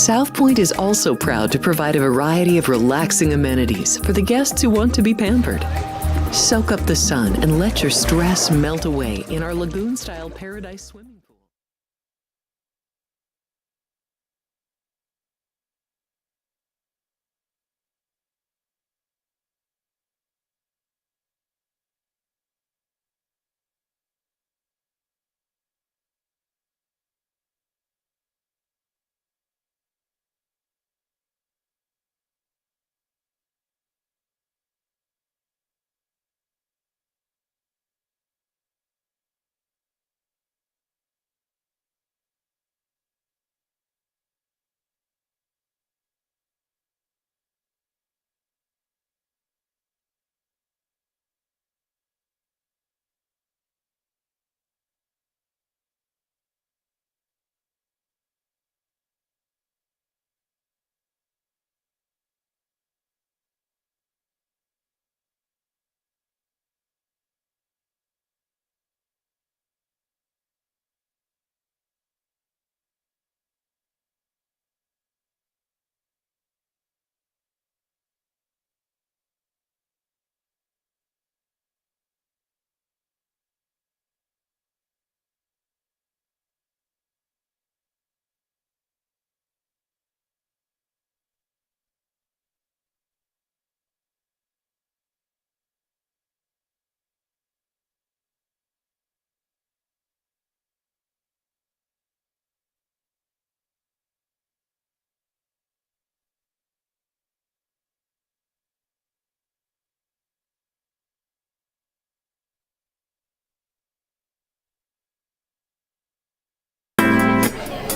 South Point is also proud to provide a variety of relaxing amenities for the guests who want to be pampered. Soak up the sun and let your stress melt away in our lagoon-style paradise swimming pool.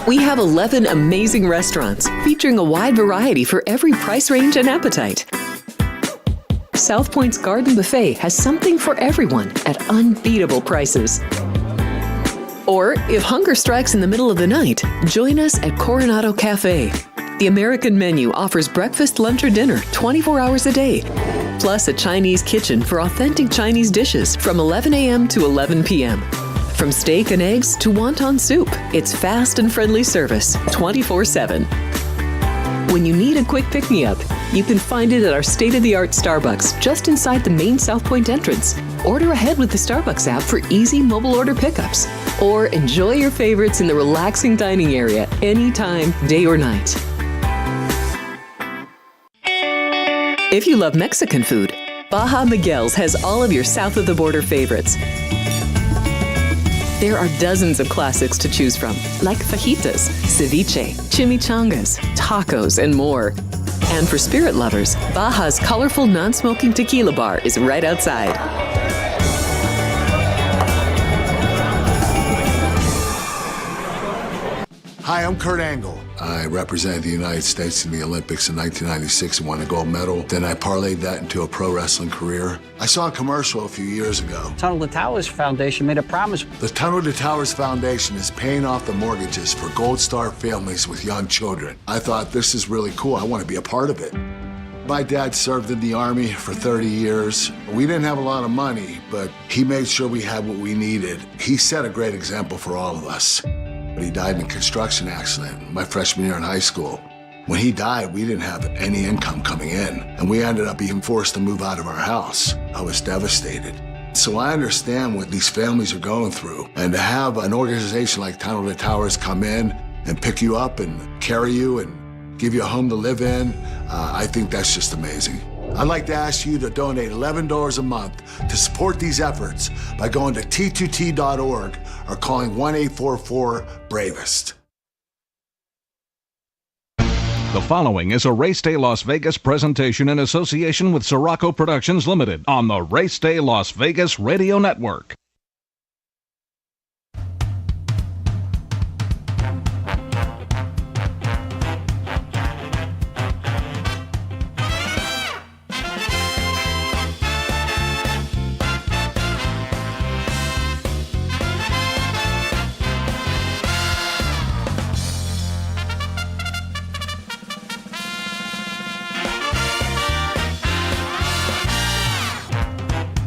We have 11 amazing restaurants featuring a wide variety for every price range and appetite. South Point's Garden Buffet has something for everyone at unbeatable prices. Or, if hunger strikes in the middle of the night, join us at Coronado Cafe. The American menu offers breakfast, lunch, or dinner 24 hours a day, plus a Chinese kitchen for authentic Chinese dishes from 11 a.m. to 11 p.m. From steak and eggs to wonton soup, it's fast and friendly service 24/7. When you need a quick pick-me-up, you can find it at our state-of-the-art Starbucks just inside the main South Point entrance. Order ahead with the Starbucks app for easy mobile order pickups. Or enjoy your favorites in the relaxing dining area anytime, day or night. If you love Mexican food, Baja Miguel's has all of your south-of-the-border favorites. There are dozens of classics to choose from, like fajitas, ceviche, chimichangas, tacos, and more. And for spirit lovers, Baja's colorful non-smoking tequila bar is right outside. Hi, I'm Kurt Angle. I represented the United States in the Olympics in 1996 and won a gold medal. Then I parlayed that into a pro wrestling career. I saw a commercial a few years ago. Tunnel to Towers Foundation made a promise. The Tunnel to Towers Foundation is paying off the mortgages for Gold Star families with young children. I thought, this is really cool. I want to be a part of it. My dad served in the Army for 30 years. We didn't have a lot of money, but he made sure we had what we needed. He set a great example for all of us. He died in a construction accident my freshman year in high school. When he died, we didn't have any income coming in, and we ended up being forced to move out of our house. I was devastated. So I understand what these families are going through, and to have an organization like Tunnel to Towers come in and pick you up and carry you and give you a home to live in, I think that's just amazing. I'd like to ask you to donate $11 a month to support these efforts by going to t2t.org or calling 1-844-BRAVEST. The following is a Race Day Las Vegas presentation in association with Siraco Productions Limited on the Race Day Las Vegas Radio Network.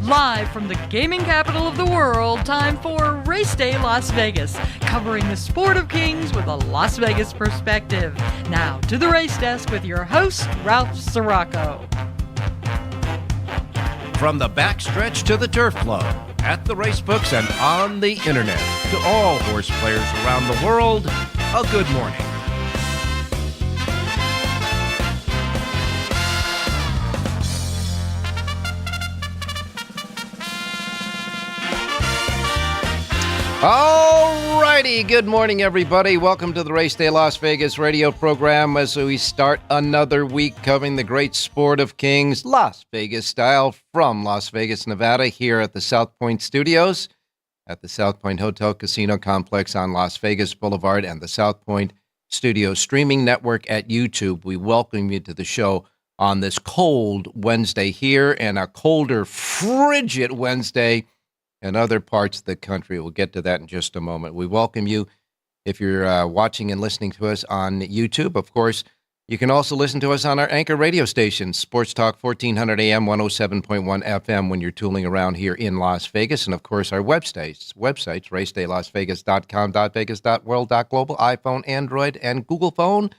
Live from the gaming capital of the world, time for Race Day Las Vegas, covering the sport of kings with a Las Vegas perspective. Now to the race desk with your host, Ralph Siraco. From the backstretch to the turf club, at the race books and on the internet, to all horse players around the world, a good morning. All righty, good morning, everybody. Welcome to the Race Day Las Vegas radio program as we start another week covering the great sport of kings, Las Vegas style, from Las Vegas, Nevada, here at the South Point Studios, at the South Point Hotel Casino Complex on Las Vegas Boulevard, and the South Point Studios streaming network at YouTube. We welcome you to the show on this cold Wednesday here, and a colder, frigid Wednesday and other parts of the country. We'll get to that in just a moment. We welcome you if you're watching and listening to us on YouTube. Of course, you can also listen to us on our anchor radio station, Sports Talk 1400 AM, 107.1 FM when you're tooling around here in Las Vegas. And, of course, our websites, racedaylasvegas.com, .vegas, .world, .global, iPhone, Android, and Google phone.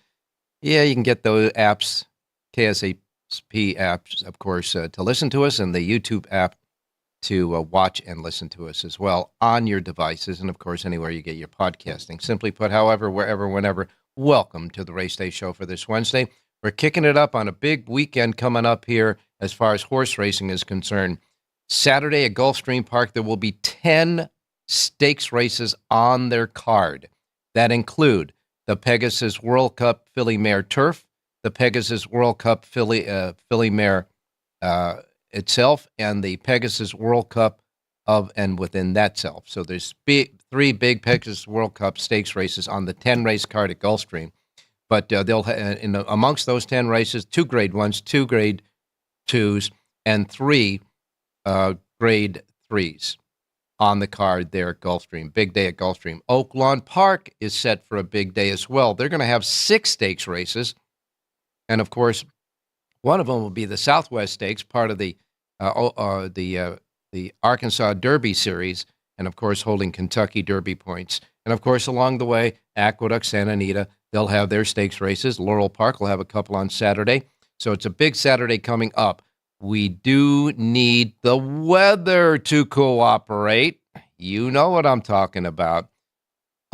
Yeah, you can get those apps, KSAP apps, of course, to listen to us, and the YouTube app to watch and listen to us as well on your devices, and of course anywhere you get your podcasting. Simply put, however, wherever, whenever, welcome to the Race Day Show for this Wednesday. We're kicking it up on a big weekend coming up here as far as horse racing is concerned. Saturday at Gulfstream Park, there will be 10 stakes races on their card. That include the Pegasus World Cup Filly Mare Turf, the Pegasus World Cup Filly Mare itself, and the Pegasus World Cup of and within that self. So there's three big Pegasus World Cup stakes races on the 10 race card at Gulfstream. But they'll amongst those 10 races, 2 grade 1s, 2 grade 2s, and 3 grade 3s on the card there at Gulfstream. Big day at Gulfstream. Oaklawn Park is set for a big day as well. They're going to have 6 stakes races, and of course, one of them will be the Southwest Stakes, part of the Arkansas Derby Series, and of course holding Kentucky Derby points. And of course, along the way, Aqueduct, Santa Anita, they'll have their stakes races. Laurel Park will have a couple on Saturday. So it's a big Saturday coming up. We do need the weather to cooperate. You know what I'm talking about.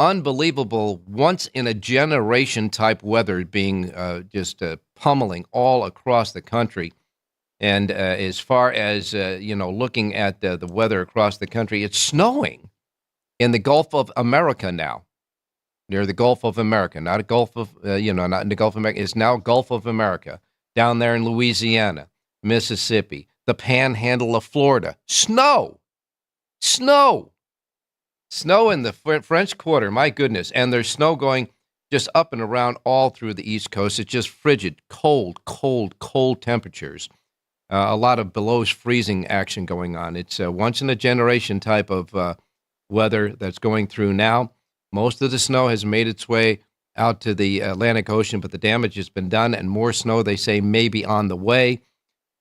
Unbelievable, once-in-a-generation type weather being just pummeling all across the country. And as far as, looking at the weather across the country, it's snowing in the Gulf of America now, near the Gulf of America, not a Gulf of, not in the Gulf of America. It's now Gulf of America, down there in Louisiana, Mississippi, the panhandle of Florida. Snow in the French Quarter, my goodness. And there's snow going just up and around all through the East Coast. It's just frigid, cold temperatures. A lot of below freezing action going on. It's a once-in-a-generation type of weather that's going through now. Most of the snow has made its way out to the Atlantic Ocean, but the damage has been done, and more snow, they say, may be on the way.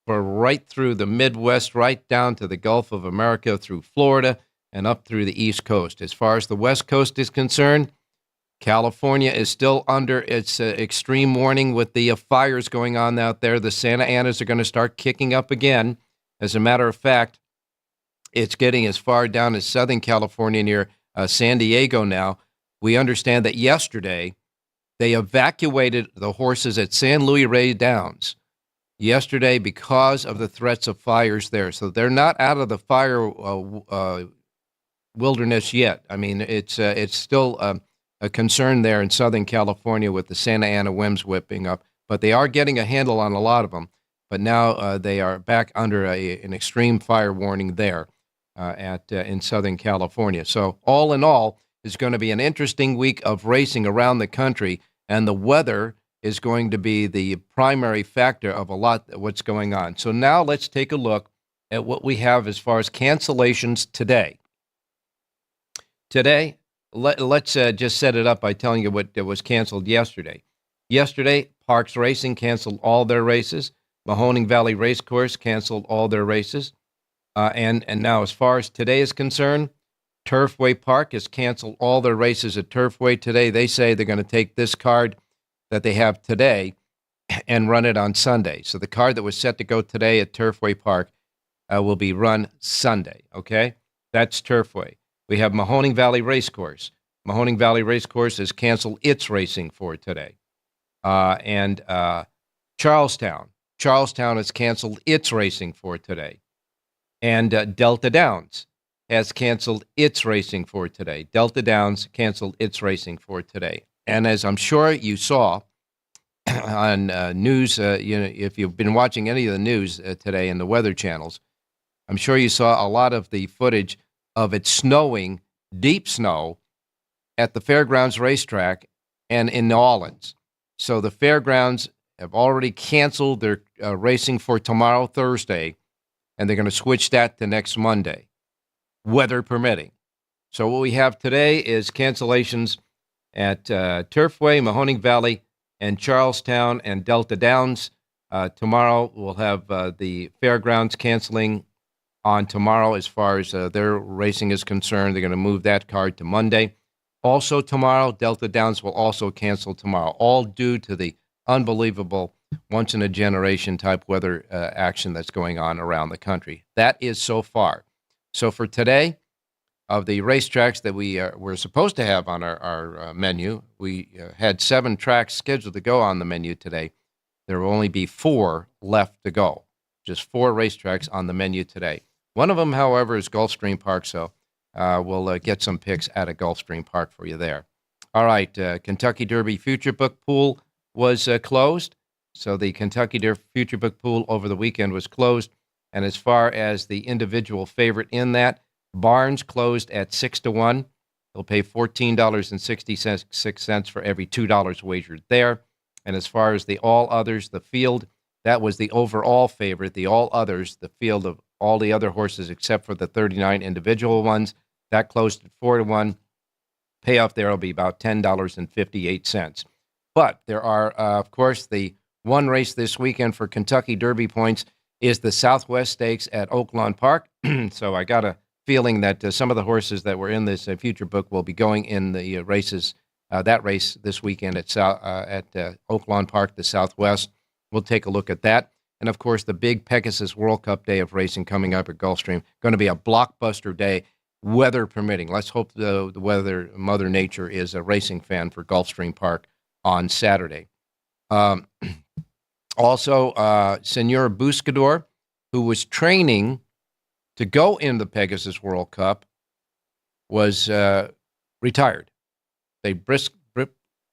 For right through the Midwest, right down to the Gulf of America, through Florida, and up through the East Coast. As far as the West Coast is concerned, California is still under its extreme warning with the fires going on out there. The Santa Anas are going to start kicking up again. As a matter of fact, it's getting as far down as Southern California near San Diego now. We understand that yesterday they evacuated the horses at San Luis Rey Downs yesterday because of the threats of fires there. So they're not out of the fire wilderness yet. I mean, it's still a concern there in Southern California with the Santa Ana winds whipping up, but they are getting a handle on a lot of them. But now they are back under an extreme fire warning there in Southern California. So all in all, it's going to be an interesting week of racing around the country, and the weather is going to be the primary factor of a lot of what's going on. So now let's take a look at what we have as far as cancellations today. Today, let's just set it up by telling you what was canceled yesterday. Yesterday, Parks Racing canceled all their races. Mahoning Valley Racecourse canceled all their races. And now, as far as today is concerned, Turfway Park has canceled all their races at Turfway today. They say they're going to take this card that they have today and run it on Sunday. So the card that was set to go today at Turfway Park will be run Sunday, okay? That's Turfway. We have Mahoning Valley Racecourse. Mahoning Valley Racecourse has canceled its racing for today. And Charlestown. Charlestown has canceled its racing for today. And Delta Downs has canceled its racing for today. Delta Downs canceled its racing for today. And as I'm sure you saw on news, if you've been watching any of the news today in the weather channels, I'm sure you saw a lot of the footage of it snowing, deep snow, at the Fairgrounds racetrack and in New Orleans. So the Fairgrounds have already canceled their racing for tomorrow, Thursday, and they're going to switch that to next Monday, weather permitting. So what we have today is cancellations at Turfway, Mahoning Valley, and Charlestown and Delta Downs. Tomorrow we'll have the Fairgrounds canceling on tomorrow as far as their racing is concerned. They're going to move that card to Monday. Also tomorrow, Delta Downs will also cancel tomorrow, all due to the unbelievable once-in-a-generation type weather action that's going on around the country. That is so far. So for today, of the racetracks that we're supposed to have on our menu, we had 7 tracks scheduled to go on the menu today. There will only be 4 left to go. Just 4 racetracks on the menu today. One of them, however, is Gulfstream Park, so we'll get some picks out of Gulfstream Park for you there. All right, Kentucky Derby Future Book Pool was closed. So the Kentucky Derby Future Book Pool over the weekend was closed. And as far as the individual favorite in that, Barnes closed at 6-1. They'll pay $14.66 for every $2 wagered there. And as far as the all others, the field, that was the overall favorite. The all others, the field of all the other horses except for the 39 individual ones, that closed at 4-1. Payoff there will be about $10.58. But there are, of course, the one race this weekend for Kentucky Derby points is the Southwest Stakes at Oaklawn Park. So I got a feeling that some of the horses that were in this future book will be going in the races, that race this weekend at Oaklawn Park, the Southwest. We'll take a look at that. And, of course, the big Pegasus World Cup day of racing coming up at Gulfstream. Going to be a blockbuster day, weather permitting. Let's hope the weather, Mother Nature, is a racing fan for Gulfstream Park on Saturday. Also, Senor Buscador, who was training to go in the Pegasus World Cup, was retired. They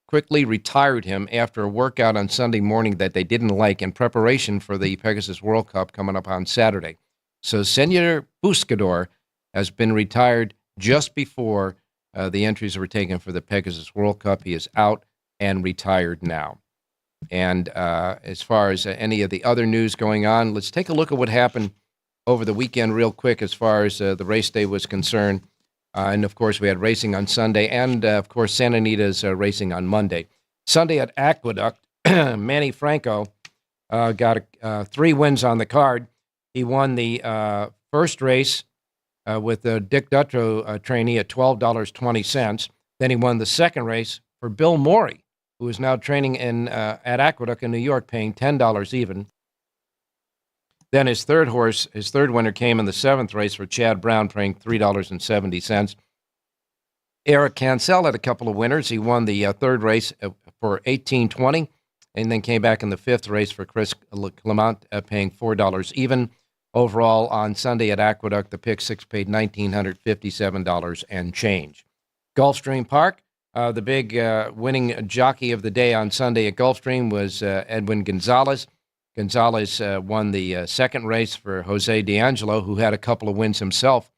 quickly retired him after a workout on Sunday morning that they didn't like in preparation for the Pegasus World Cup coming up on Saturday. So Senor Buscador has been retired just before the entries were taken for the Pegasus World Cup. He is out and retired now. And as far as any of the other news going on, let's take a look at what happened over the weekend real quick as far as the race day was concerned. And, of course, we had racing on Sunday and, of course, Santa Anita's racing on Monday. Sunday at Aqueduct, Manny Franco got 3 wins on the card. He won the first race with the Dick Dutrow trainee at $12.20. Then he won the second race for Bill Morey, who is now training at Aqueduct in New York, paying $10 even. Then his third winner came in the 7th race for Chad Brown, paying $3.70. Eric Cancel had a couple of winners. He won the 3rd race for $18.20, and then came back in the 5th race for Chris Clement, paying $4 even. Overall, on Sunday at Aqueduct, the pick 6 paid $1,957 and change. Gulfstream Park, the big winning jockey of the day on Sunday at Gulfstream was Edwin Gonzalez. Gonzalez won the 2nd race for Jose D'Angelo, who had a couple of wins himself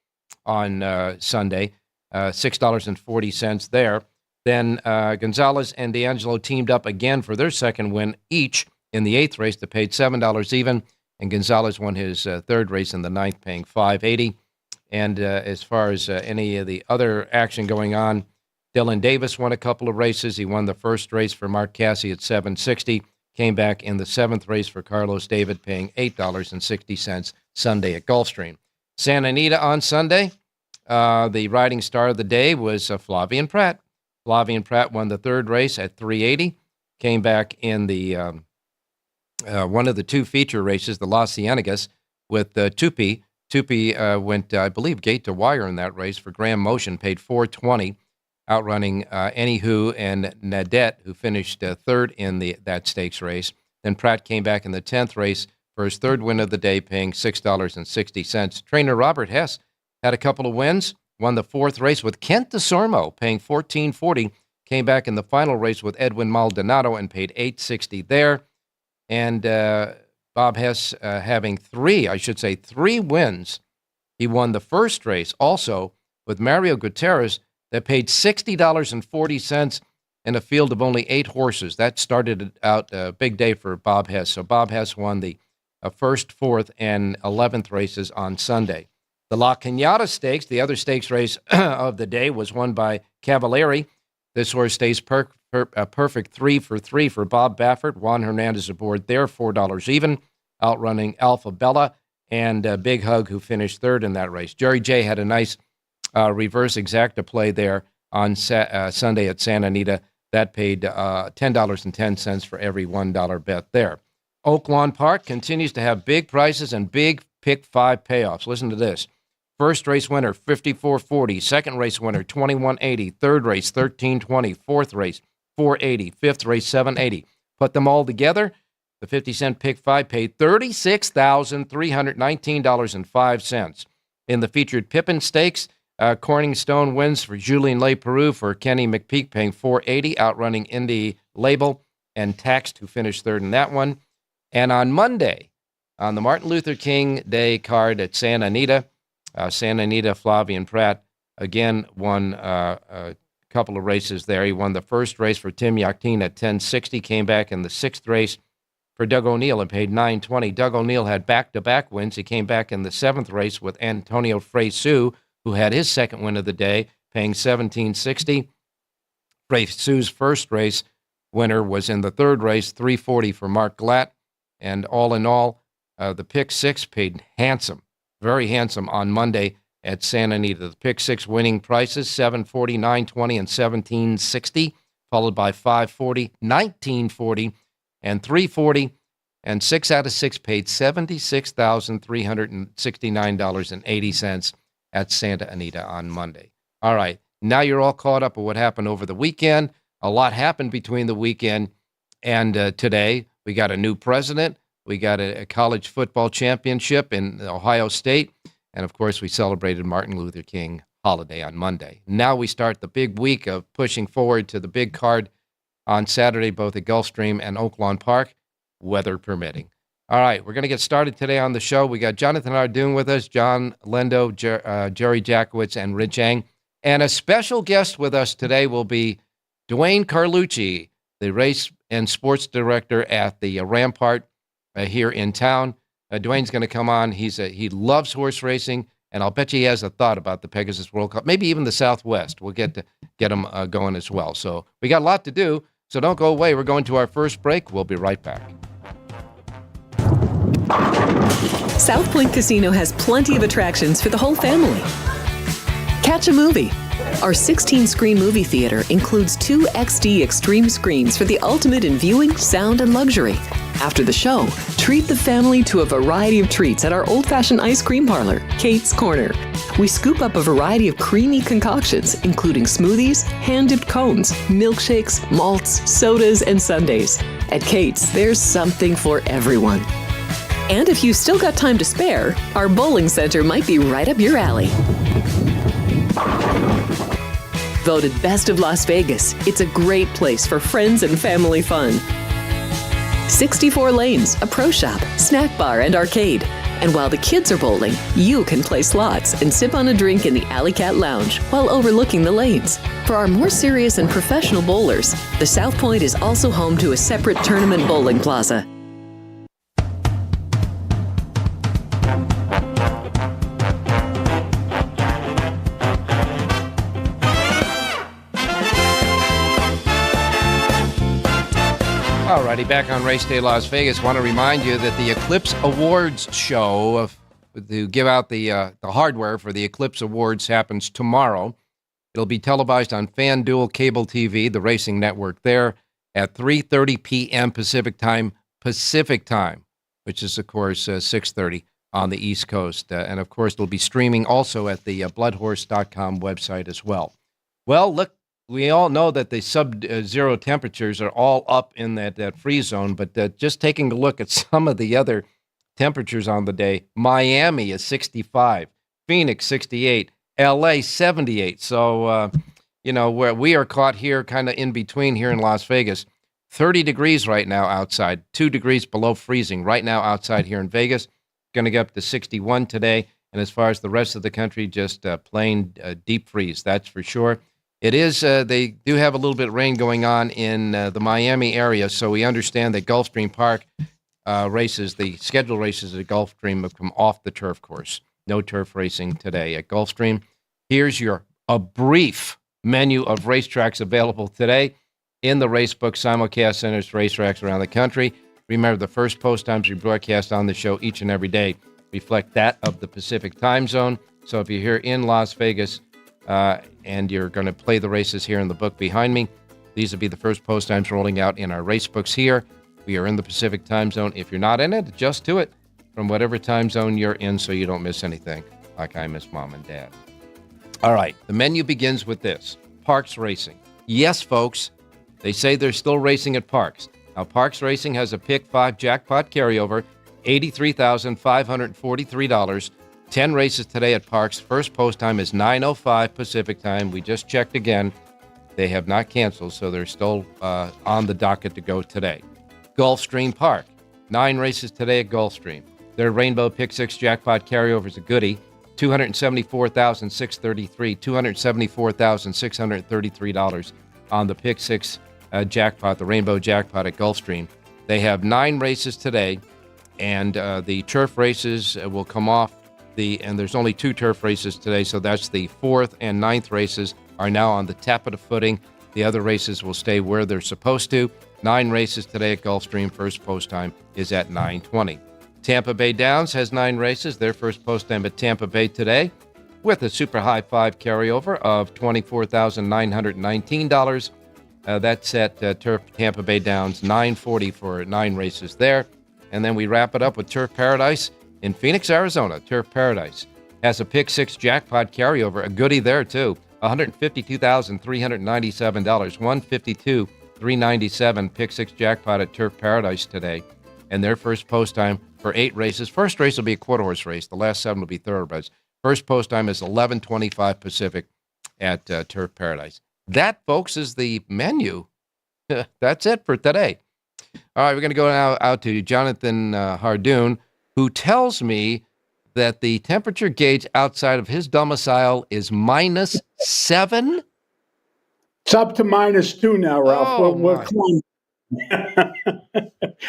on Sunday, $6.40 there. Then Gonzalez and D'Angelo teamed up again for their 2nd win each in the 8th race that paid $7 even, and Gonzalez won his 3rd race in the 9th, paying $5.80. And as far as any of the other action going on, Dylan Davis won a couple of races. He won the 1st race for Mark Cassie at $7.60. Came back in the 7th race for Carlos David, paying $8.60 Sunday at Gulfstream. Santa Anita on Sunday. The riding star of the day was Flavien Prat. Flavien Prat won the third race at 380. Came back in the one of the two feature races, the Las Ciénegas, with Tupi. Tupi went, I believe, gate to wire in that race for Graham Motion, paid $420, outrunning Anywho and Nadet, who finished third in that stakes race. Then Pratt came back in the 10th race for his third win of the day, paying $6.60. Trainer Robert Hess had a couple of wins, won the fourth race with Kent DeSormo, paying $14.40, came back in the final race with Edwin Maldonado and paid $8.60 there. And Bob Hess having three wins. He won the first race also with Mario Gutierrez that paid $60.40 in a field of only 8 horses. That started out a big day for Bob Hess. So Bob Hess won the first, fourth, and 11th races on Sunday. The La Cañada Stakes, the other stakes race of the day, was won by Cavalieri. This horse stays a perfect 3 for 3 for Bob Baffert. Juan Hernandez aboard there, $4 even, outrunning Alpha Bella and Big Hug, who finished third in that race. Jerry J had a nice reverse exacta play there on Sunday at Santa Anita. That paid $10.10 for every $1 bet there. Oaklawn Park continues to have big prices and big pick 5 payoffs. Listen to this. First race winner, $54.40. Second race winner, $21.80. Third race, $13.20. Fourth race, $4.80. Fifth race, $7.80. Put them all together, the 50-cent pick 5 paid $36,319.05. In the featured Pippin Stakes, Corning Stone wins for Julien Le Peru for Kenny McPeak, paying $4.80, outrunning Indy Label and Taxed, who finished third in that one. And on Monday, on the Martin Luther King Day card at Santa Anita, Flavien Prat again won a couple of races there. He won the first race for Tim Yakteen at $10.60, came back in the sixth race for Doug O'Neill and paid $9.20. Doug O'Neill had back-to-back wins. He came back in the seventh race with Antonio Frey-Sue, who had his second win of the day, paying $17.60. Frey-Sue's first race winner was in the third race, $3.40 for Mark Glatt. And all in all, the pick 6 paid handsome, very handsome on Monday at Santa Anita. The pick 6 winning prices, $7.40, $9.20, and $17.60, followed by $5.40, $19.40, and $3.40. And 6 out of 6 paid $76,369.80 at Santa Anita on Monday. All right, now you're all caught up with what happened over the weekend. A lot happened between the weekend and today. We got a new president. We got a college football championship in Ohio State. And, of course, we celebrated Martin Luther King holiday on Monday. Now we start the big week of pushing forward to the big card on Saturday, both at Gulfstream and Oaklawn Park, weather permitting. All right, we're going to get started today on the show. We got Jonathan Hardoon with us, John Lindo, Jerry Jacovitz, and Rich Eng. And a special guest with us today will be Dwayne Colucci, the race and sports director at the Rampart here in town. Dwayne's going to come on. He loves horse racing, and I'll bet you he has a thought about the Pegasus World Cup, maybe even the Southwest. We'll get him going as well. So we got a lot to do, so don't go away. We're going to our first break. We'll be right back. South Point Casino has plenty of attractions for the whole family. Catch a movie. Our 16-screen movie theater includes 2 XD Extreme screens for the ultimate in viewing, sound, and luxury. After the show, treat the family to a variety of treats at our old-fashioned ice cream parlor, Kate's Corner. We scoop up a variety of creamy concoctions, including smoothies, hand-dipped cones, milkshakes, malts, sodas, and sundaes. At Kate's, there's something for everyone. And if you've still got time to spare, our bowling center might be right up your alley. Voted Best of Las Vegas, it's a great place for friends and family fun. 64 lanes, a pro shop, snack bar, and arcade. And while the kids are bowling, you can play slots and sip on a drink in the Alley Cat Lounge while overlooking the lanes. For our more serious and professional bowlers, the South Point is also home to a separate tournament bowling plaza. Alrighty, back on Race Day Las Vegas. Want to remind you that the Eclipse Awards show to give out the hardware for the Eclipse Awards happens tomorrow. It'll be televised on FanDuel Cable TV, the racing network there, at 3:30 p.m. Pacific time, which is, of course, 6:30 on the East Coast. And, of course, it'll be streaming also at the bloodhorse.com website as well. Well, look, we all know that the sub-zero temperatures are all up in that freeze zone, but just taking a look at some of the other temperatures on the day, Miami is 65, Phoenix 68, L.A. 78. So, where we are caught here kind of in between here in Las Vegas, 30 degrees right now outside, 2 degrees below freezing right now outside here in Vegas. Going to get up to 61 today. And as far as the rest of the country, just plain deep freeze, that's for sure. It is, they do have a little bit of rain going on in the Miami area, so we understand that Gulfstream Park races, the scheduled races at Gulfstream have come off the turf course. No turf racing today at Gulfstream. Here's a brief menu of racetracks available today in the Racebook simulcast centers for racetracks around the country. Remember, the first post times we broadcast on the show each and every day reflect that of the Pacific time zone. So if you're here in Las Vegas and you're going to play the races here in the book behind me, these will be the first post times rolling out in our race books here. We are in the Pacific time zone. If you're not in it, adjust to it from whatever time zone you're in so you don't miss anything, like I miss Mom and Dad. All right, the menu begins with this. Parks Racing. Yes, folks, they say they're still racing at Parks. Now, Parks Racing has a Pick 5 jackpot carryover, $83,543. 10 races today at Parks. First post time is 9:05 Pacific time. We just checked again. They have not canceled, so they're still on the docket to go today. Gulfstream Park. 9 races today at Gulfstream. Their Rainbow Pick 6 jackpot carryover is a goodie. $274,633, $274,633 on the Pick 6 jackpot, the Rainbow jackpot at Gulfstream. They have 9 races today, and the turf races will come off. And there's only 2 turf races today, so that's the 4th and 9th races are now on the tappet footing. The other races will stay where they're supposed to. 9 races today at Gulfstream. First post time is at 9:20. Tampa Bay Downs has 9 races. Their first post time at Tampa Bay today with a super high 5 carryover of $24,919. That's at Turf Tampa Bay Downs, $940 for 9 races there. And then we wrap it up with Turf Paradise in Phoenix, Arizona. Turf Paradise has a Pick 6 jackpot carryover, a goodie there too, $152,397, $152,397 Pick 6 jackpot at Turf Paradise today. And their first post time for 8 races. First race will be a quarter horse race. The last 7 will be thoroughbreds. First post time is 11:25 Pacific at Turf Paradise. That, folks, is the menu. That's it for today. All right, we're going to go now out to Jonathan Hardoon, who tells me that the temperature gauge outside of his domicile is -7. It's up to -2 now, Ralph. Oh, we're climbing.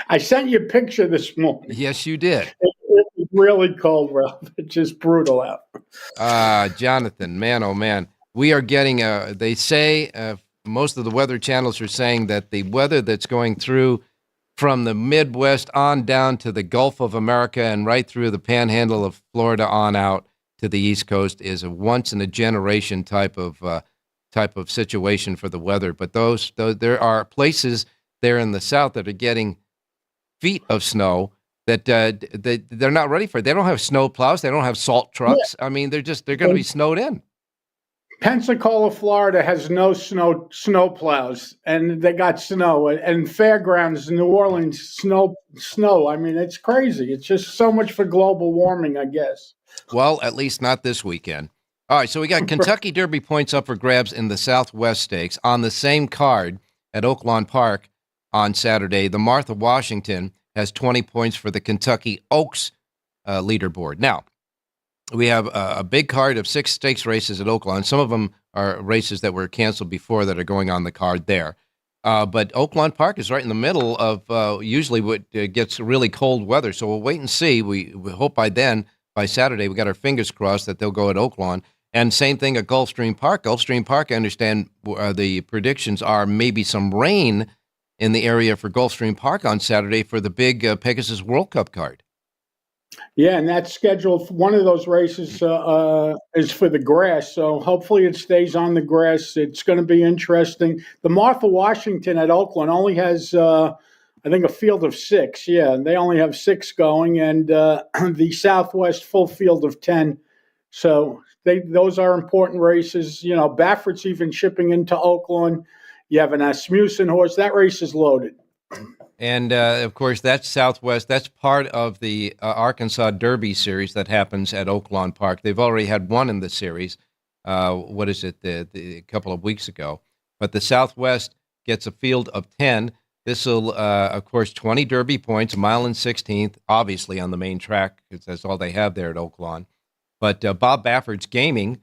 I sent you a picture this morning. Yes, you did. It's really cold, Ralph. It's just brutal out. Jonathan, man, oh man. We are getting, they say, most of the weather channels are saying that the weather that's going through from the Midwest on down to the Gulf of America and right through the panhandle of Florida on out to the East Coast is a once-in-a-generation type of situation for the weather. But there are places there in the South that are getting feet of snow that they're not ready for. They don't have snow plows. They don't have salt trucks. Yeah. I mean, they're going to be snowed in. Pensacola, Florida has no snow plows, and they got snow. And Fairgrounds, New Orleans, snow. I mean, it's crazy. It's just so much for global warming, I guess. Well, at least not this weekend. All right, so we got Kentucky Derby points up for grabs in the Southwest Stakes on the same card at Oaklawn Park on Saturday. The Martha Washington has 20 points for the Kentucky Oaks leaderboard. Now, we have a big card of 6 stakes races at Oaklawn. Some of them are races that were canceled before that are going on the card there. But Oaklawn Park is right in the middle of usually what gets really cold weather. So we'll wait and see. We hope by Saturday, we got our fingers crossed that they'll go at Oaklawn. And same thing at Gulfstream Park. Gulfstream Park, I understand the predictions are maybe some rain in the area for Gulfstream Park on Saturday for the big Pegasus World Cup card. Yeah, and that's scheduled. One of those races is for the grass, so hopefully it stays on the grass. It's going to be interesting. The Martha Washington at Oakland only has, I think, a field of 6. Yeah, they only have 6 going, and the Southwest full field of 10. So those are important races. You know, Baffert's even shipping into Oakland. You have an Asmussen horse. That race is loaded. And, of course, that's Southwest. That's part of the Arkansas Derby series that happens at Oaklawn Park. They've already had one in the series. A couple of weeks ago. But the Southwest gets a field of 10. This will, of course, 20 Derby points, a mile and 16th, obviously on the main track, because that's all they have there at Oaklawn. But Bob Baffert's Gaming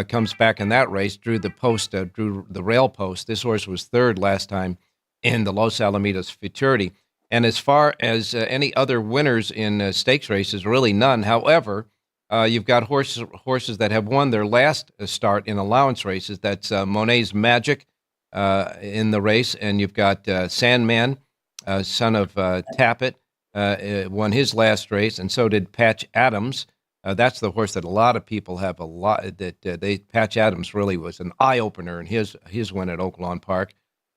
comes back in that race, drew the rail post. This horse was third last time in the Los Alamitos Futurity. And as far as any other winners in stakes races, really none. However, you've got horses that have won their last start in allowance races. That's Monet's Magic in the race, and you've got Sandman, son of Tappet, won his last race, and so did Patch Adams. That's the horse that a lot of people have Patch Adams really was an eye-opener in his win at Oaklawn Park.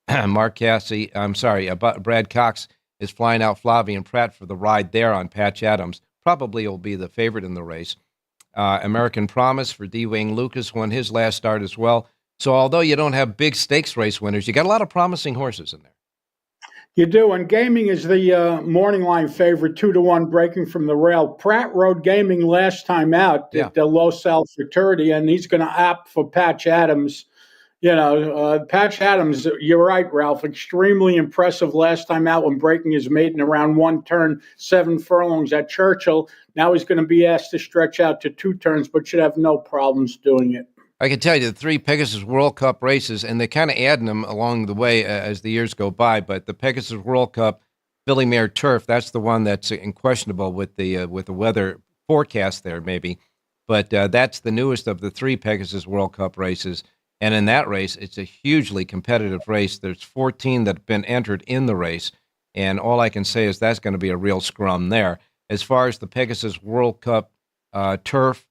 Brad Cox is flying out Flavien Prat for the ride there on Patch Adams. Probably will be the favorite in the race. American Promise for Dwayne Lucas won his last start as well. So although you don't have big stakes race winners, you got a lot of promising horses in there. You do, and Gaming is the morning line favorite, 2-1, breaking from the rail. Pratt rode Gaming last time out at the Los Al Futurity, and he's going to opt for Patch Adams. You know, Patch Adams, you're right, Ralph, extremely impressive last time out when breaking his maiden around 1 turn, 7 furlongs at Churchill. Now he's going to be asked to stretch out to 2 turns, but should have no problems doing it. I can tell you the 3 Pegasus World Cup races, and they're kind of adding them along the way as the years go by, but the Pegasus World Cup Filly Mare Turf, that's the one that's questionable with the weather forecast there maybe, but that's the newest of the 3 Pegasus World Cup races. And in that race, it's a hugely competitive race. There's 14 that have been entered in the race, and all I can say is that's going to be a real scrum there. As far as the Pegasus World Cup turf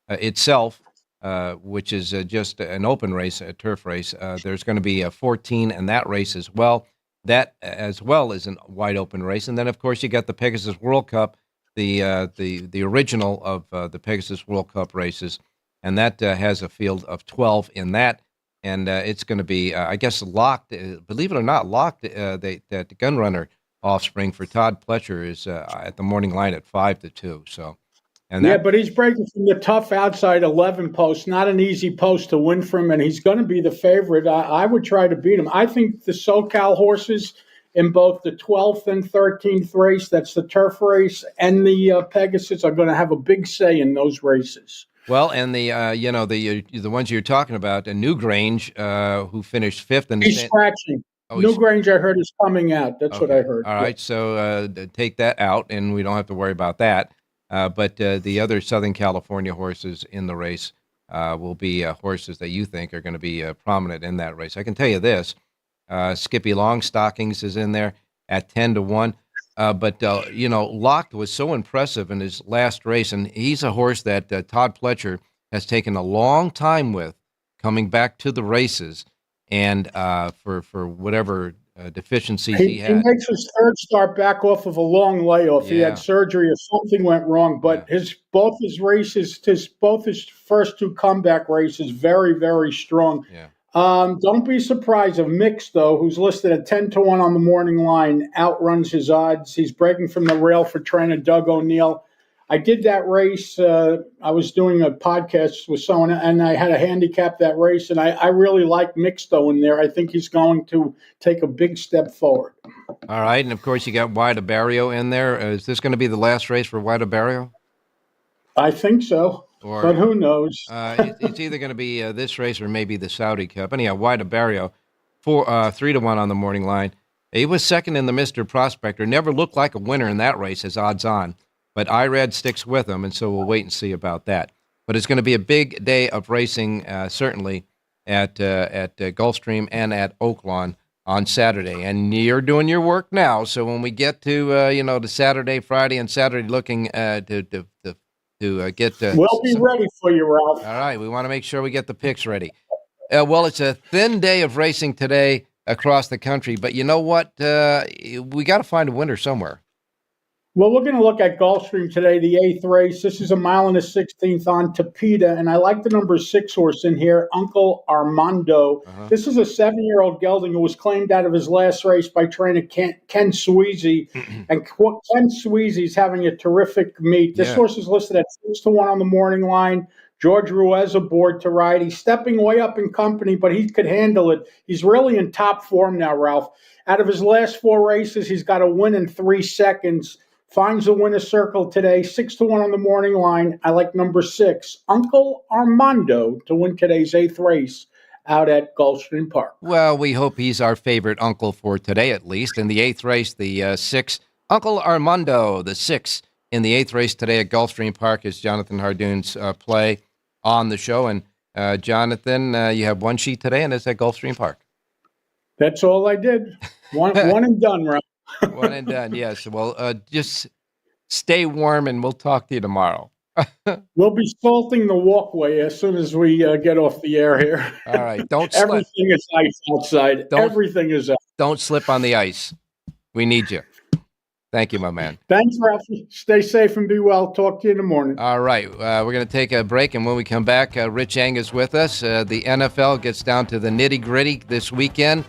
itself, which is just an open race, a turf race, there's going to be 14 in that race as well. That as well is a wide open race. And then, of course, you got the Pegasus World Cup, the original of the Pegasus World Cup races. And that has a field of 12 in that, and it's going to be, I guess, locked. Believe it or not, locked. That the Gunrunner offspring for Todd Pletcher is at the morning line at 5-2. So, but he's breaking from the tough outside 11 post, not an easy post to win from, and he's going to be the favorite. I would try to beat him. I think the SoCal horses in both the 12th and 13th race, that's the turf race, and the Pegasus are going to have a big say in those races. Well, and the ones you're talking about, Newgrange, who finished 5th, and he's scratching. Newgrange, I heard, is coming out. That's what I heard. All right, so take that out, and we don't have to worry about that. But the other Southern California horses in the race will be horses that you think are going to be prominent in that race. I can tell you this: Skippy Longstockings is in there at 10-1. But Locked was so impressive in his last race, and he's a horse that Todd Pletcher has taken a long time with, coming back to the races, and for whatever deficiencies he had. He makes his 3rd start back off of a long layoff. Yeah. He had surgery or something went wrong, but both his first 2 comeback races, very, very strong. Yeah. Don't be surprised if Mix, though, who's listed at 10-1 on the morning line, outruns his odds. He's breaking from the rail for trainer Doug O'Neill. I did that race. I was doing a podcast with someone, and I had to handicap that race, and I really like Mix, though, in there. I think he's going to take a big step forward. All right, and of course you got Wida Barrio in there. Is this going to be the last race for Wida Barrio? I think so. But who knows? It's either going to be this race or maybe the Saudi Cup. Anyhow, Wida Barrio, 3-1 on the morning line. He was second in the Mr. Prospector. Never looked like a winner in that race as odds on. But IRAD sticks with him, and so we'll wait and see about that. But it's going to be a big day of racing, certainly, at Gulfstream and at Oaklawn on Saturday. And you're doing your work now, so when we get to the Saturday, Friday, and Saturday, looking to get. We'll be ready for you, Ralph. All right, we want to make sure we get the picks ready. Well, it's a thin day of racing today across the country, but you know what? We got to find a winner somewhere. Well, we're going to look at Gulfstream today, the 8th race. This is a 1.16 mile on Tapeta, and I like the number 6 horse in here, Uncle Armando. This is a 7-year-old gelding who was claimed out of his last race by trainer Ken Sweezy, and Ken Sweezy's having a terrific meet. This horse is listed at 6-1 on the morning line. George Ruiz aboard to ride. He's stepping way up in company, but he could handle it. He's really in top form now, Ralph. Out of his last 4 races, he's got a win in 3 seconds. Finds a winner's circle today, 6-1 on the morning line. I like number 6, Uncle Armando, to win today's 8th race out at Gulfstream Park. Well, we hope he's our favorite uncle for today, at least. In the 8th race, the 6, Uncle Armando, the 6 in the 8th race today at Gulfstream Park is Jonathan Hardoon's play on the show. And Jonathan, you have one sheet today, and it's at Gulfstream Park. That's all I did. One and done, Ralph. One and done, yes. Well, just stay warm, and we'll talk to you tomorrow. We'll be salting the walkway as soon as we get off the air here. All right, don't slip. Everything is ice outside. Everything is out. Don't slip on the ice. We need you. Thank you, my man. Thanks, Ralph. Stay safe and be well. Talk to you in the morning. All right, we're going to take a break, and when we come back, Rich Eng is with us. The NFL gets down to the nitty-gritty this weekend.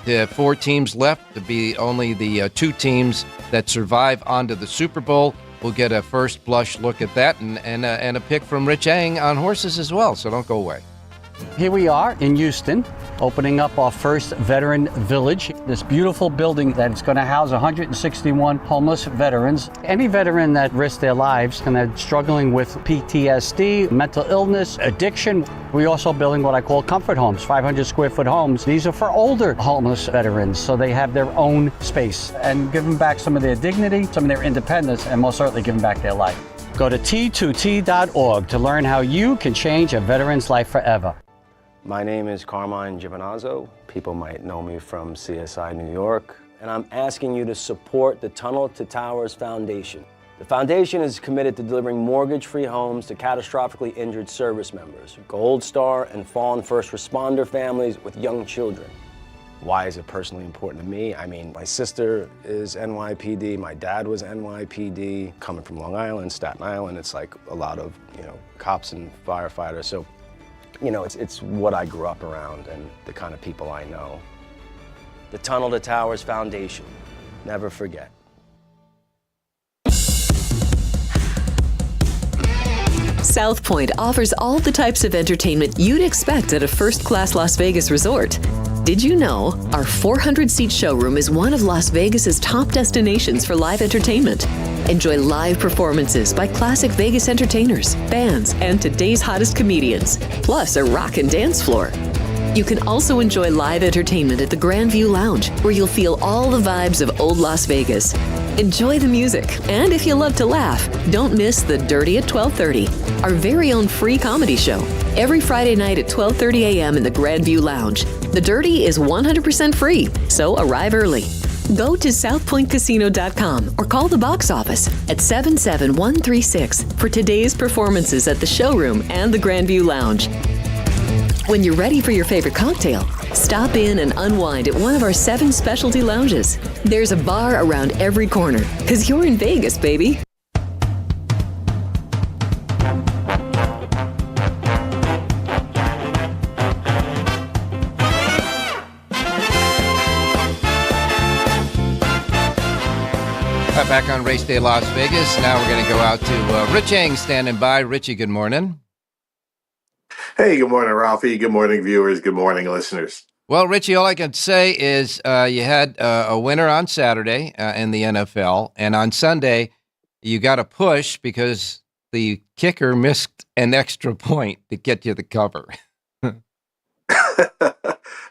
The 4 teams left to be only the 2 teams that survive onto the Super Bowl. We'll get a first blush look at that and a pick from Rich Eng on horses as well, so don't go away. Here we are in Houston, opening up our first veteran village. This beautiful building that is going to house 161 homeless veterans. Any veteran that risks their lives and they're struggling with PTSD, mental illness, addiction. We're also building what I call comfort homes, 500 square foot homes. These are for older homeless veterans, so they have their own space and give them back some of their dignity, some of their independence, and most certainly give them back their life. Go to T2T.org to learn how you can change a veteran's life forever. My name is Carmine Giovinazzo. People might know me from CSI New York. And I'm asking you to support the Tunnel to Towers Foundation. The foundation is committed to delivering mortgage-free homes to catastrophically injured service members, Gold Star and fallen first responder families with young children. Why is it personally important to me? I mean, my sister is NYPD, my dad was NYPD. Coming from Long Island, Staten Island, it's like a lot of, cops and firefighters. So, it's what I grew up around and the kind of people I know. The Tunnel to Towers Foundation. Never forget. South Point offers all the types of entertainment you'd expect at a first-class Las Vegas resort. Did you know our 400-seat showroom is one of Las Vegas's top destinations for live entertainment? Enjoy live performances by classic Vegas entertainers, bands, and today's hottest comedians, plus a rock and dance floor. You can also enjoy live entertainment at the Grandview Lounge, where you'll feel all the vibes of old Las Vegas. Enjoy the music, and if you love to laugh, don't miss The Dirty at 12:30, our very own free comedy show. Every Friday night at 12:30 a.m. in the Grandview Lounge. The Dirty is 100% free, so arrive early. Go to southpointcasino.com or call the box office at 77136 for today's performances at the showroom and the Grandview Lounge. When you're ready for your favorite cocktail, stop in and unwind at one of our 7 specialty lounges. There's a bar around every corner, because you're in Vegas, baby. Back on Race Day Las Vegas. Now we're going to go out to Rich Eng standing by. Richie, good morning. Hey, good morning, Ralphie. Good morning, viewers. Good morning, listeners. Well, Richie, all I can say is you had a winner on Saturday in the NFL, and on Sunday you got a push because the kicker missed an extra point to get you the cover.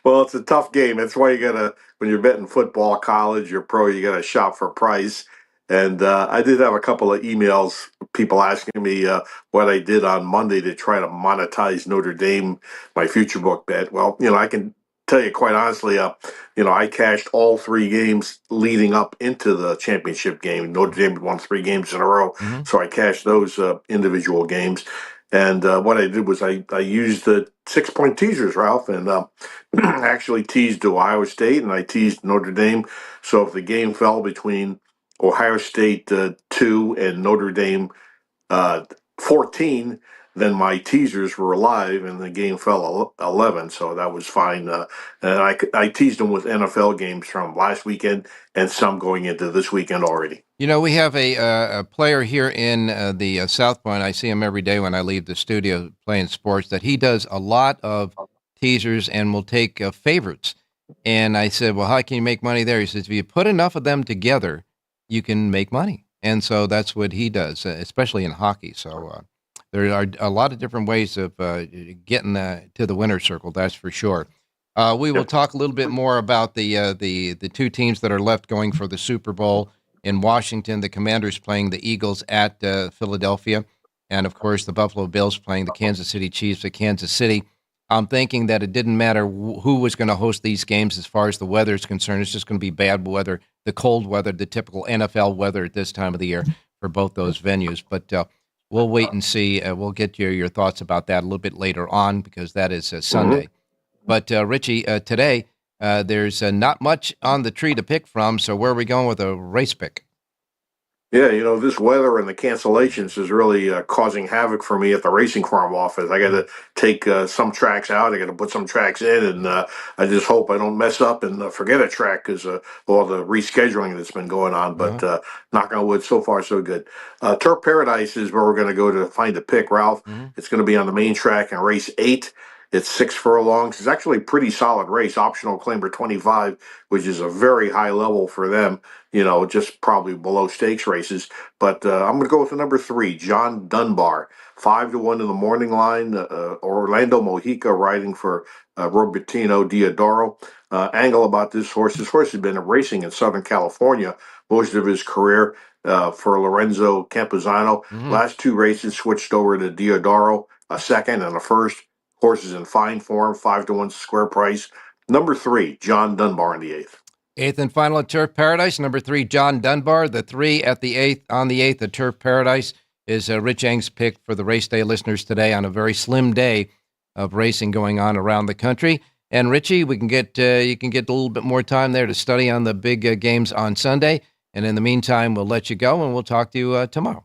Well, it's a tough game. That's why you got to, when you're betting football, college, or pro, you got to shop for price. And I did have a couple of emails, people asking me what I did on Monday to try to monetize Notre Dame, my future book bet. Well, I can tell you quite honestly, I cashed all 3 games leading up into the championship game. Notre Dame won 3 games in a row, so I cashed those individual games. And what I did was I used the 6-point teasers, Ralph, and actually teased Ohio State and I teased Notre Dame. So if the game fell between Ohio State 2 and Notre Dame 14, then my teasers were alive and the game fell 11, so that was fine. And I teased them with NFL games from last weekend and some going into this weekend already. We have a player here in the South Point. I see him every day when I leave the studio playing sports, that he does a lot of teasers and will take favorites. And I said, well, how can you make money there? He says, if you put enough of them together, you can make money. And so that's what he does, especially in hockey. So there are a lot of different ways of getting to the winner's circle, that's for sure. We will talk a little bit more about the two teams that are left going for the Super Bowl in Washington. The Commanders playing the Eagles at Philadelphia. And, of course, the Buffalo Bills playing the Kansas City Chiefs at Kansas City. I'm thinking that it didn't matter who was going to host these games as far as the weather is concerned. It's just going to be bad weather, the cold weather, the typical NFL weather at this time of the year for both those venues. But we'll wait and see. We'll get your thoughts about that a little bit later on because that is Sunday. But, Richie, today there's not much on the tree to pick from, so where are we going with a race pick? Yeah, this weather and the cancellations is really causing havoc for me at the racing farm office. I got to take some tracks out. I got to put some tracks in, and I just hope I don't mess up and forget a track because all the rescheduling that's been going on. But knock on wood, so far so good. Turf Paradise is where we're going to go to find a pick, Ralph. It's going to be on the main track in race 8. It's 6 furlongs. It's actually a pretty solid race. Optional claimer 25, which is a very high level for them, just probably below stakes races. But I'm going to go with the number 3, John Dunbar. 5-1 in the morning line. Orlando Mojica riding for Robertino Diodoro. Angle about this horse. This horse has been racing in Southern California most of his career for Lorenzo Campuzano. Last 2 races switched over to Diodoro, a second and a first. Horses in fine form, 5-1 square price. Number 3, John Dunbar in the 8th. 8th and final at Turf Paradise. Number 3, John Dunbar. The 3 at the 8th on the 8th at Turf Paradise is Rich Eng's pick for the race day listeners today on a very slim day of racing going on around the country. And Richie, we can get you can get a little bit more time there to study on the big games on Sunday. And in the meantime, we'll let you go and we'll talk to you tomorrow.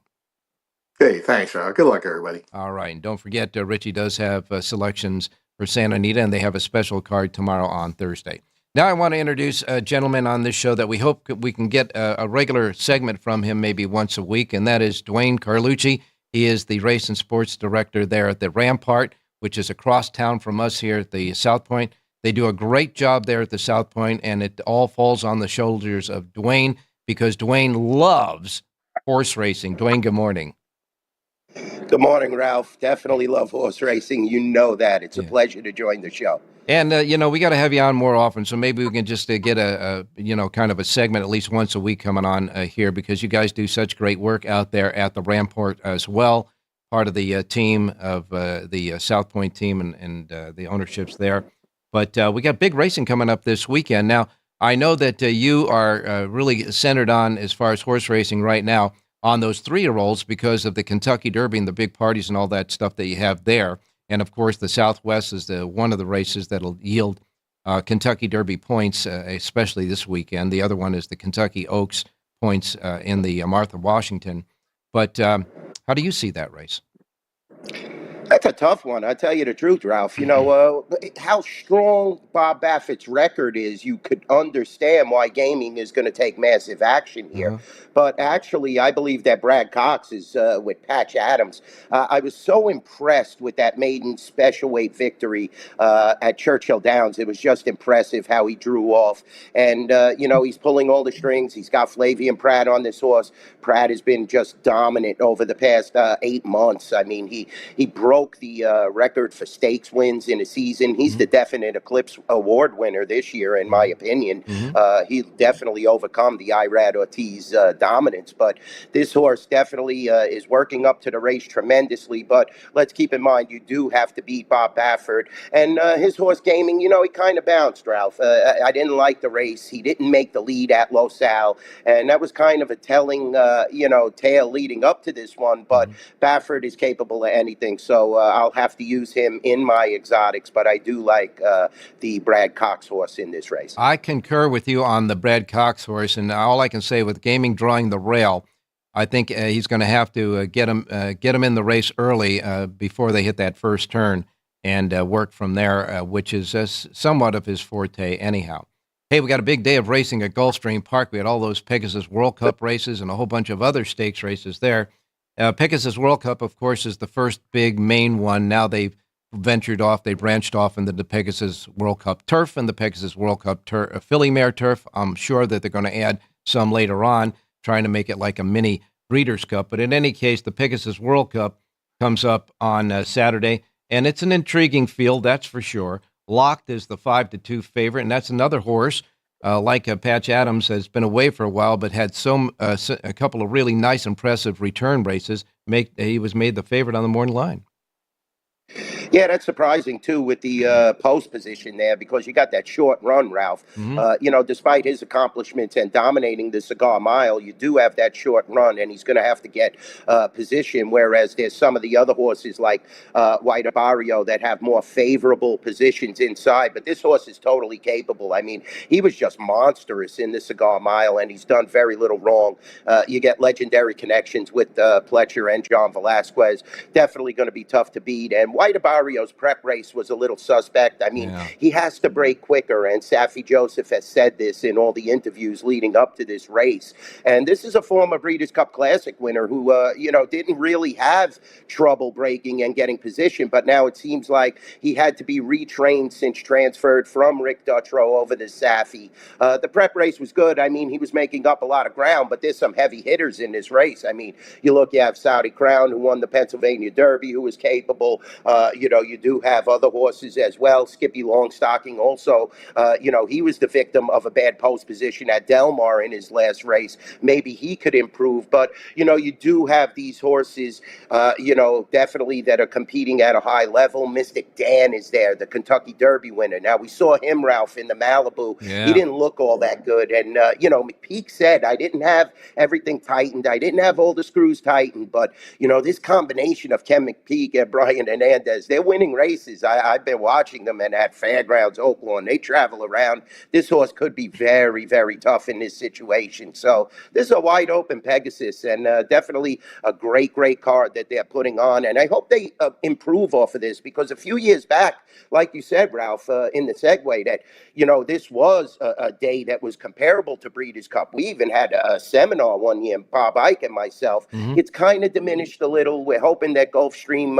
Hey, thanks, Ralph. Good luck, everybody. All right. And don't forget, Richie does have selections for Santa Anita, and they have a special card tomorrow on Thursday. Now I want to introduce a gentleman on this show that we hope we can get a regular segment from him maybe once a week, and that is Dwayne Colucci. He is the race and sports director there at the Rampart, which is across town from us here at the South Point. They do a great job there at the South Point, and it all falls on the shoulders of Dwayne because Dwayne loves horse racing. Dwayne, good morning. Good morning, Ralph. Definitely love horse racing. You know that. It's a pleasure to join the show. And, we got to have you on more often, so maybe we can just get a kind of a segment at least once a week coming on here because you guys do such great work out there at the Rampart as well, part of the team of the South Point team and the ownerships there. But we got big racing coming up this weekend. Now, I know that you are really centered on, as far as horse racing right now, on those 3-year-olds because of the Kentucky Derby and the big parties and all that stuff that you have there. And, of course, the Southwest is one of the races that will yield Kentucky Derby points, especially this weekend. The other one is the Kentucky Oaks points in the Martha Washington. But how do you see that race? That's a tough one. I'll tell you the truth, Ralph. How strong Bob Baffert's record is, you could understand why gaming is going to take massive action here. But actually, I believe that Brad Cox is with Patch Adams. I was so impressed with that maiden special weight victory at Churchill Downs. It was just impressive how he drew off. And, he's pulling all the strings. He's got Flavian Pratt on this horse. Pratt has been just dominant over the past 8 months. I mean, he broke broke the record for stakes wins in a season. He's the definite Eclipse Award winner this year, in my opinion. He definitely overcome the Irad Ortiz dominance, but this horse definitely is working up to the race tremendously. But let's keep in mind, you do have to beat Bob Baffert. And his horse Gaming, he kind of bounced, Ralph. I didn't like the race. He didn't make the lead at Los Al, and that was kind of a telling, tale leading up to this one. But Baffert is capable of anything, so I'll have to use him in my exotics. But I do like the Brad Cox horse in this race. I concur with you on the Brad Cox horse, and all I can say with Gaming drawing the rail, I think he's going to have to get him in the race early before they hit that first turn and work from there, which is somewhat of his forte anyhow. Hey, we got a big day of racing at Gulfstream Park. We had all those Pegasus World Cup races and a whole bunch of other stakes races there. Pegasus World Cup, of course, is the first big main one. Now they've they branched off into the Pegasus World Cup Turf and the Pegasus World Cup Filly Mare Turf. I'm sure that they're going to add some later on, trying to make it like a mini Breeders' Cup. But in any case, the Pegasus World Cup comes up on Saturday, and it's an intriguing field, that's for sure. Locked is the 5-2 favorite, and that's another horse like Patch Adams has been away for a while, but had a couple of really nice, impressive return races. He was made the favorite on the morning line. Yeah, that's surprising, too, with the post position there, because you got that short run, Ralph. Despite his accomplishments and dominating the Cigar Mile, you do have that short run, and he's going to have to get position, whereas there's some of the other horses like White Barrio that have more favorable positions inside. But this horse is totally capable. I mean, he was just monstrous in the Cigar Mile, and he's done very little wrong. You get legendary connections with Pletcher and John Velasquez. Definitely going to be tough to beat. And White Barrio's prep race was a little suspect. I mean, he has to break quicker, and Saffie Joseph has said this in all the interviews leading up to this race. And this is a former Breeders' Cup Classic winner who, didn't really have trouble breaking and getting position, but now it seems like he had to be retrained since transferred from Rick Dutrow over to Saffie. The prep race was good. I mean, he was making up a lot of ground, but there's some heavy hitters in this race. I mean, you have Saudi Crown, who won the Pennsylvania Derby, who was capable. You do have other horses as well. Skippy Longstocking also, he was the victim of a bad post position at Del Mar in his last race. Maybe he could improve, but, you do have these horses, definitely that are competing at a high level. Mystic Dan is there, the Kentucky Derby winner. Now, we saw him, Ralph, in the Malibu. Yeah. He didn't look all that good. And, McPeak said, I didn't have everything tightened. I didn't have all the screws tightened. But, this combination of Ken McPeak and Brian Hernandez, they're winning races. I've been watching them, and at Fairgrounds, Oaklawn, they travel around. This horse could be very, very tough in this situation. So this is a wide open Pegasus, and definitely a great, great card that they're putting on. And I hope they improve off of this, because a few years back, like you said, Ralph, in the segue, that, this was a day that was comparable to Breeders' Cup. We even had a seminar one year, Bob Ike and myself. It's kind of diminished a little. We're hoping that Gulfstream,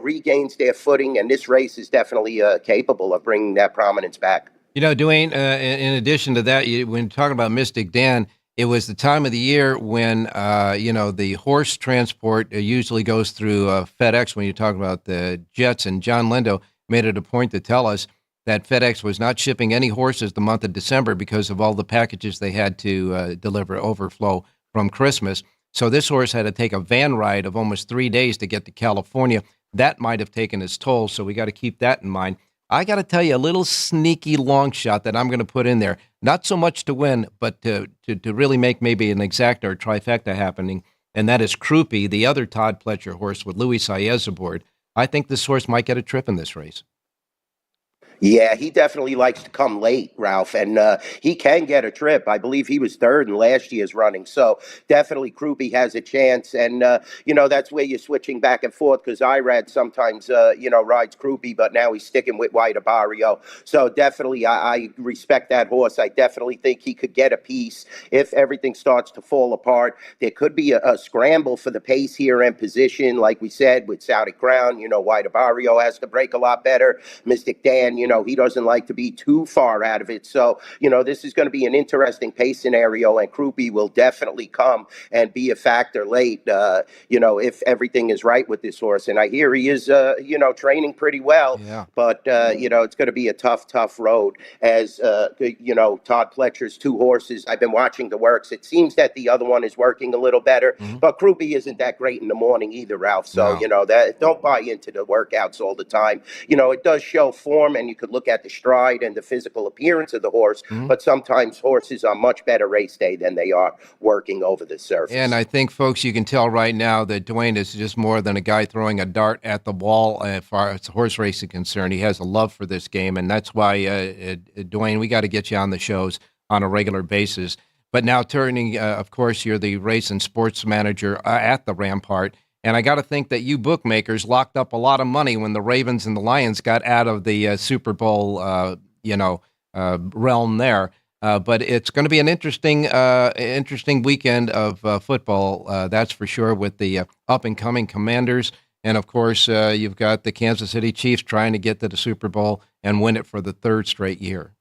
regains their footing, and this race is definitely capable of bringing that prominence back. Dwayne, in addition to that, when talking about Mystic Dan, it was the time of the year when, the horse transport usually goes through FedEx when you're talking about the Jets, and John Lindo made it a point to tell us that FedEx was not shipping any horses the month of December because of all the packages they had to deliver overflow from Christmas. So this horse had to take a van ride of almost 3 days to get to California. That might have taken its toll, so we got to keep that in mind. I got to tell you, a little sneaky long shot that I'm going to put in there. Not so much to win, but to really make maybe an exacta or trifecta happening, and that is Croupi, the other Todd Pletcher horse with Louis Saez aboard. I think this horse might get a trip in this race. Yeah, he definitely likes to come late, Ralph, and he can get a trip. I believe he was third in last year's running, so definitely Croupi has a chance, and, that's where you're switching back and forth, because Irad sometimes, rides Croupi, but now he's sticking with White Barrio, so definitely I respect that horse. I definitely think he could get a piece if everything starts to fall apart. There could be a scramble for the pace here and position, like we said, with Saudi Crown. White Barrio has to break a lot better. Mystic Dan, he doesn't like to be too far out of it. So, this is going to be an interesting pace scenario, and Krupe will definitely come and be a factor late, if everything is right with this horse. And I hear he is, training pretty well, but, it's going to be a tough road as, Todd Pletcher's two horses. I've been watching the works. It seems that the other one is working a little better, but Krupe isn't that great in the morning either, Ralph. So, that don't buy into the workouts all the time. It does show form, and you could look at the stride and the physical appearance of the horse, but sometimes horses are much better race day than they are working over the surface. And I think, folks, you can tell right now that Dwayne is just more than a guy throwing a dart at the wall as far as horse racing concerned. He has a love for this game, and that's why, Dwayne, we got to get you on the shows on a regular basis. But now turning, of course, you're the race and sports manager at the Rampart. And I got to think that you bookmakers locked up a lot of money when the Ravens and the Lions got out of the Super Bowl, realm there. But it's going to be an interesting weekend of football, that's for sure, with the up-and-coming Commanders. And, of course, you've got the Kansas City Chiefs trying to get to the Super Bowl and win it for the third straight year.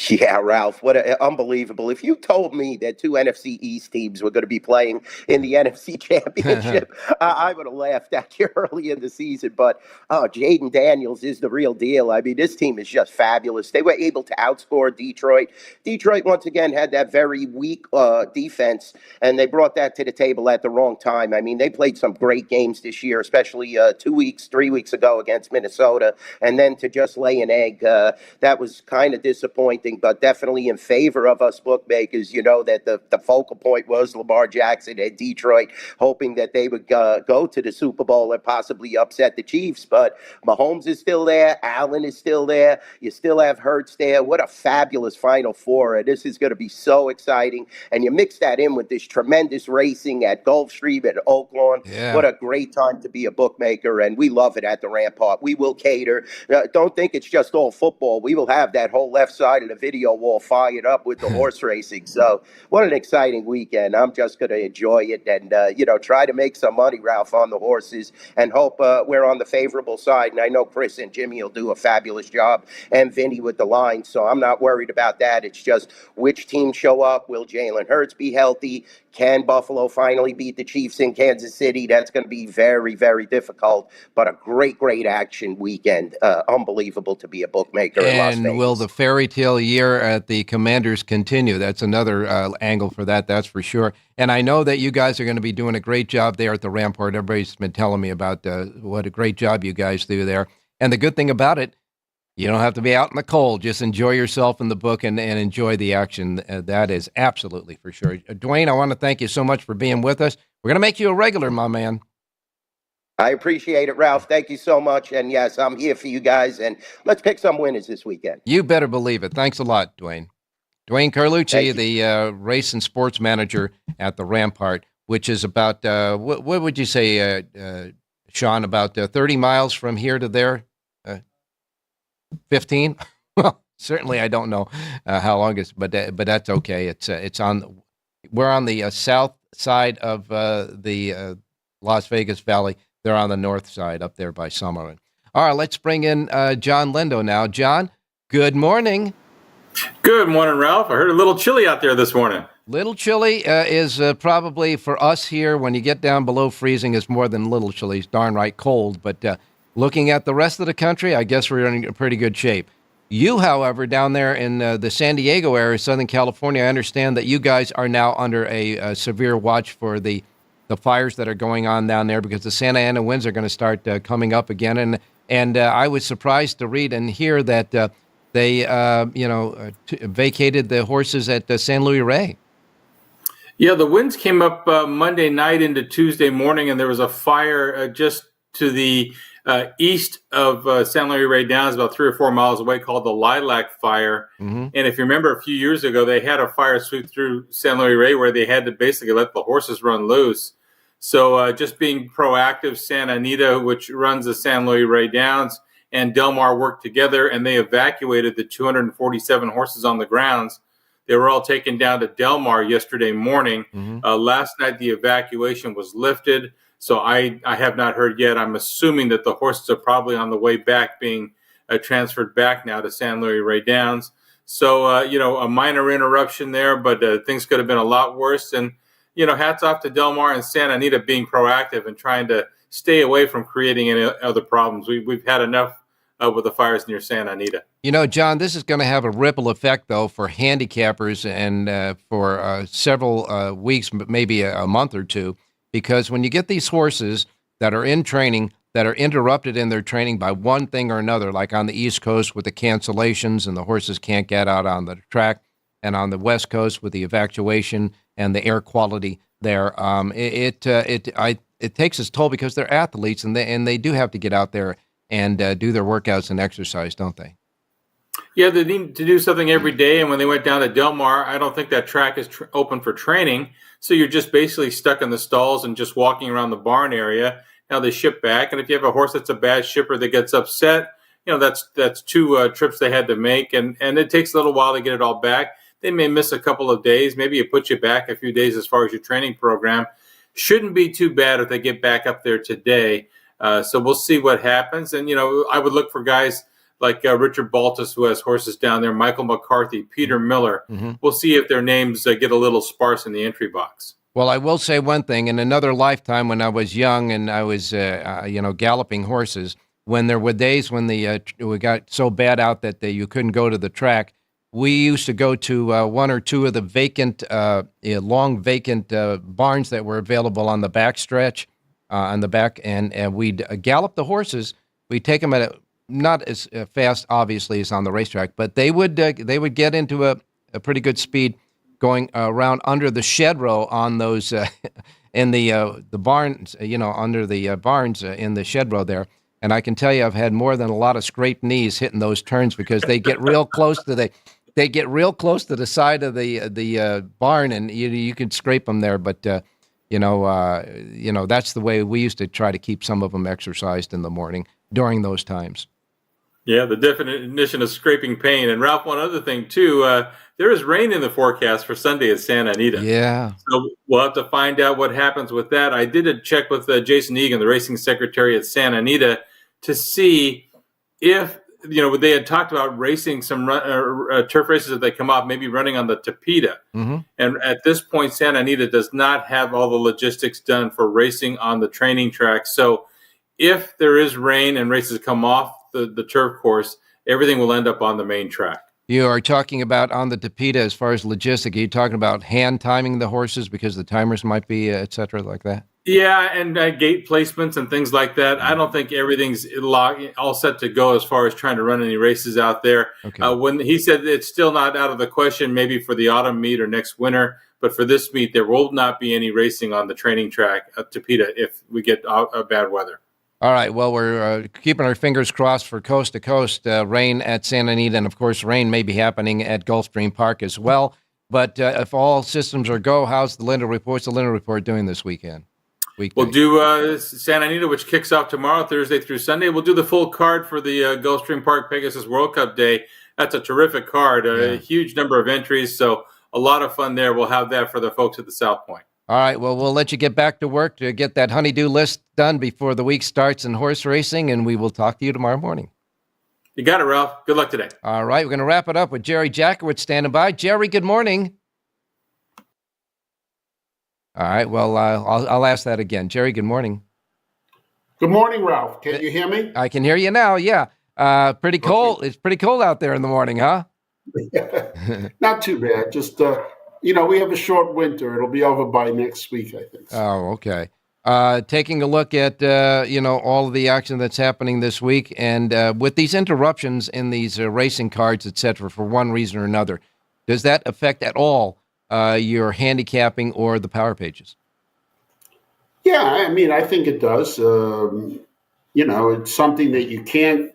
Yeah, Ralph, unbelievable. If you told me that two NFC East teams were going to be playing in the NFC Championship, I would have laughed at you early in the season. But Jaden Daniels is the real deal. I mean, this team is just fabulous. They were able to outscore Detroit. Detroit, once again, had that very weak defense, and they brought that to the table at the wrong time. I mean, they played some great games this year, especially 3 weeks ago against Minnesota. And then to just lay an egg, that was kind of disappointing. But definitely in favor of us bookmakers, that the focal point was Lamar Jackson and Detroit, hoping that they would go to the Super Bowl and possibly upset the Chiefs. But Mahomes is still there. Allen is still there. You still have Hurts there. What a fabulous Final Four. And this is going to be so exciting. And you mix that in with this tremendous racing at Gulfstream and Oaklawn. Yeah. What a great time to be a bookmaker. And we love it at the Rampart. We will cater. Don't think it's just all football. We will have that whole left side of the video wall fired up with the horse racing. So what an exciting weekend. I'm just going to enjoy it and, try to make some money, Ralph, on the horses and hope we're on the favorable side. And I know Chris and Jimmy will do a fabulous job and Vinny with the line. So I'm not worried about that. It's just which team show up. Will Jalen Hurts be healthy? Can Buffalo finally beat the Chiefs in Kansas City? That's going to be very, very difficult, but a great action weekend. Unbelievable to be a bookmaker in Las Vegas. And will the fairy tale year at the Commanders continue? That's another angle for that's for sure. And I know that you guys are going to be doing a great job there at the Rampart. Everybody's been telling me about what a great job you guys do there. And the good thing about it, you don't have to be out in the cold. Just enjoy yourself in the book and enjoy the action. That is absolutely for sure. Dwayne, I want to thank you so much for being with us. We're going to make you a regular, my man. I appreciate it, Ralph. Thank you so much. And yes, I'm here for you guys. And let's pick some winners this weekend. You better believe it. Thanks a lot, Dwayne. Dwayne Colucci, the race and sports manager at the Rampart, which is about, what would you say, Sean, about 30 miles from here to there? 15? Well, certainly I don't know how long it's, but that's okay. We're on the south side of the Las Vegas Valley. They're on the north side up there by Summerlin. All right, let's bring in John Lindo now. John, good morning. Good morning, Ralph. I heard a little chilly out there this morning. Little chilly is probably for us here when you get down below freezing is more than little chilly. It's darn right cold. But looking at the rest of the country, I guess we're in pretty good shape. You, however, down there in the San Diego area, Southern California, I understand that you guys are now under a severe watch for the fires that are going on down there because the Santa Ana winds are going to start coming up again. And I was surprised to read and hear that they vacated the horses at San Luis Rey. Yeah, the winds came up Monday night into Tuesday morning, and there was a fire just to the east of San Luis Rey Downs, about 3 or 4 miles away, called the Lilac Fire. Mm-hmm. And if you remember, a few years ago, they had a fire sweep through San Luis Rey where they had to basically let the horses run loose. So just being proactive, Santa Anita, which runs the San Luis Rey Downs, and Del Mar worked together, and they evacuated the 247 horses on the grounds. They were all taken down to Del Mar yesterday morning. Mm-hmm. Last night, the evacuation was lifted. So I have not heard yet. I'm assuming that the horses are probably on the way back being transferred back now to San Luis Rey Downs. So, a minor interruption there, but things could have been a lot worse. And, hats off to Del Mar and Santa Anita being proactive and trying to stay away from creating any other problems. We've had enough with the fires near Santa Anita. John, this is going to have a ripple effect, though, for handicappers and for several weeks, maybe a month or two, because when you get these horses that are in training that are interrupted in their training by one thing or another, like on the East Coast with the cancellations and the horses can't get out on the track, and on the West Coast with the evacuation and the air quality there, it takes its toll because they're athletes and they do have to get out there and do their workouts and exercise, don't they? Yeah, they need to do something every day. And when they went down to Del Mar, I don't think that track is open for training. So you're just basically stuck in the stalls and just walking around the barn area. Now they ship back. And if you have a horse that's a bad shipper that gets upset, that's two trips they had to make. And it takes a little while to get it all back. They may miss a couple of days. Maybe it puts you back a few days as far as your training program. Shouldn't be too bad if they get back up there today. So we'll see what happens. And, I would look for guys like Richard Baltus, who has horses down there, Michael McCarthy, Peter Miller. Mm-hmm. We'll see if their names get a little sparse in the entry box. Well, I will say one thing. In another lifetime, when I was young and I was, galloping horses, when there were days when we got so bad out that you couldn't go to the track, we used to go to one or two of the long vacant barns that were available on the backstretch, on the back, and we'd gallop the horses. We'd take them at not as fast, obviously, as on the racetrack, but they would get into a pretty good speed going around under the shed row on those in the barns, under the barns in the shed row there. And I can tell you, I've had more than a lot of scraped knees hitting those turns because they get real close to the side of the barn, and you can scrape them there. But that's the way we used to try to keep some of them exercised in the morning during those times. Yeah, the definition of scraping pain. And Ralph, one other thing too, there is rain in the forecast for Sunday at Santa Anita. Yeah. So we'll have to find out what happens with that. I did a check with Jason Egan, the racing secretary at Santa Anita, to see if, they had talked about racing some turf races that they come off, maybe running on the Tapeta. Mm-hmm. And at this point, Santa Anita does not have all the logistics done for racing on the training track. So if there is rain and races come off the turf course, everything will end up on the main track. You are talking about on the Tapeta as far as logistic. Are you talking about hand timing the horses because the timers might be, et cetera, like that? Yeah, and gate placements and things like that. I don't think everything's all set to go as far as trying to run any races out there. Okay. When he said it's still not out of the question, maybe for the autumn meet or next winter, but for this meet, there will not be any racing on the training track at Tapeta if we get bad weather. All right, well, we're keeping our fingers crossed for coast-to-coast rain at Santa Anita, and, of course, rain may be happening at Gulfstream Park as well. But if all systems are go, how's the Lindo Report? What's the Lindo Report doing this weekend? We'll do Santa Anita, which kicks off tomorrow, Thursday through Sunday. We'll do the full card for the Gulfstream Park Pegasus World Cup Day. That's a terrific card, a huge number of entries, so a lot of fun there. We'll have that for the folks at the South Point. All right, well, we'll let you get back to work to get that honey-do list done before the week starts in horse racing, and we will talk to you tomorrow morning. You got it, Ralph. Good luck today. All right, we're going to wrap it up with Jerry Jacovitz standing by. Jerry, good morning. All right, well, I'll ask that again. Jerry, good morning. Good morning, Ralph. Can you hear me? I can hear you now, yeah. Pretty cold. Okay. It's pretty cold out there in the morning, huh? Not too bad. Just, we have a short winter. It'll be over by next week, I think. Oh, okay. Taking a look at, all of the action that's happening this week, and with these interruptions in these racing cards, et cetera, for one reason or another, does that affect at all your handicapping or the power pages? Yeah, I think it does. It's something that you can't,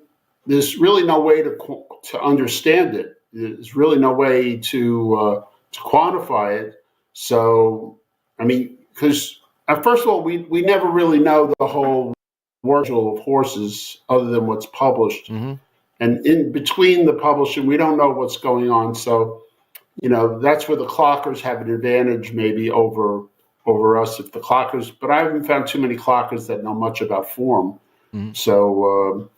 there's really no way to understand it. There's really no way to quantify it. So, because first of all, we never really know the whole world of horses other than what's published. Mm-hmm. And in between the publishing, we don't know what's going on. So, that's where the clockers have an advantage maybe over us if the clockers, but I haven't found too many clockers that know much about form. Mm-hmm. So,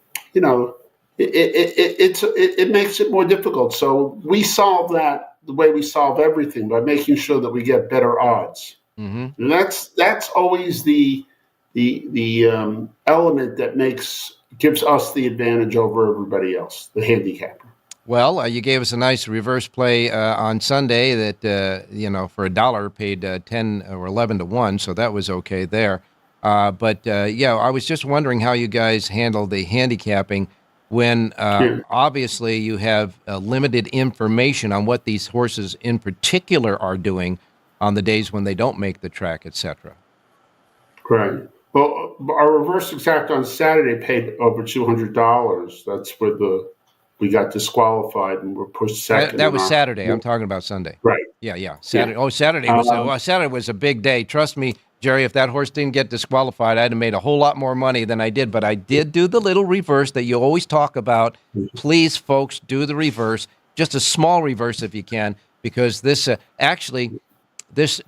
it makes it more difficult. So we solve that the way we solve everything, by making sure that we get better odds. Mm-hmm. And that's always the element that gives us the advantage over everybody else, the handicapper. Well, you gave us a nice reverse play on Sunday that, for $1 paid 10 or 11 to 1, so that was okay there. But I was just wondering how you guys handle the handicapping when obviously you have limited information on what these horses in particular are doing on the days when they don't make the track, etc. Right. Well, our reverse exact on Saturday paid over $200. That's where we got disqualified and were pushed second. That was Saturday. I'm talking about Sunday. Right. Yeah. Saturday. Yeah. Oh, Saturday was a big day. Trust me, Jerry, if that horse didn't get disqualified, I'd have made a whole lot more money than I did. But I did do the little reverse that you always talk about. Please, folks, do the reverse. Just a small reverse if you can, because this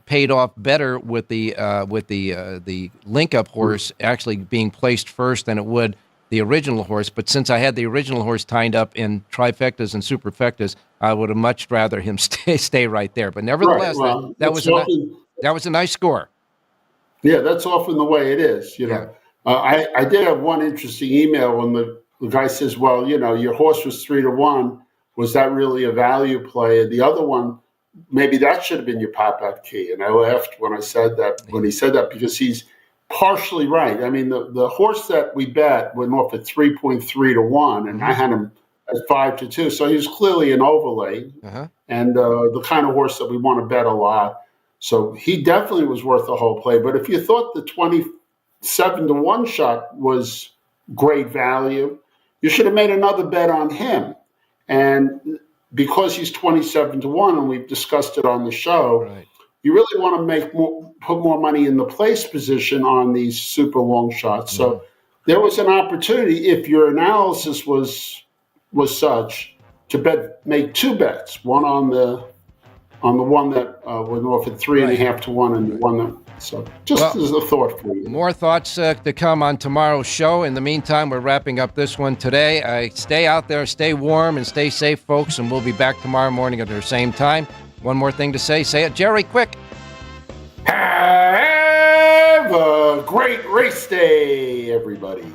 paid off better with the link-up horse actually being placed first than it would the original horse. But since I had the original horse tied up in trifectas and superfectas, I would have much rather him stay right there. But nevertheless, right. Well, that was a nice score. Yeah, that's often the way it is. I did have one interesting email when the guy says, "Well, your horse was 3 to 1. Was that really a value play?" And the other one, maybe that should have been your pop-out key. And I laughed when he said that, because he's partially right. I mean, the horse that we bet went off at 3.3 to 1, and I had him at 5 to 2. So he was clearly an overlay, and the kind of horse that we want to bet a lot. So he definitely was worth the whole play. But if you thought the 27 to 1 shot was great value, you should have made another bet on him. And because he's 27 to 1, and we've discussed it on the show, right, you really want to put more money in the place position on these super long shots. Mm-hmm. So there was an opportunity, if your analysis was such, to make 2 bets, one on the one that went off at 3.5 to 1, and the one that. So just as a thought for you. More thoughts to come on tomorrow's show. In the meantime, we're wrapping up this one today. Stay out there, stay warm, and stay safe, folks, and we'll be back tomorrow morning at the same time. One more thing to say. Say it, Jerry, quick. Have a great race day, everybody.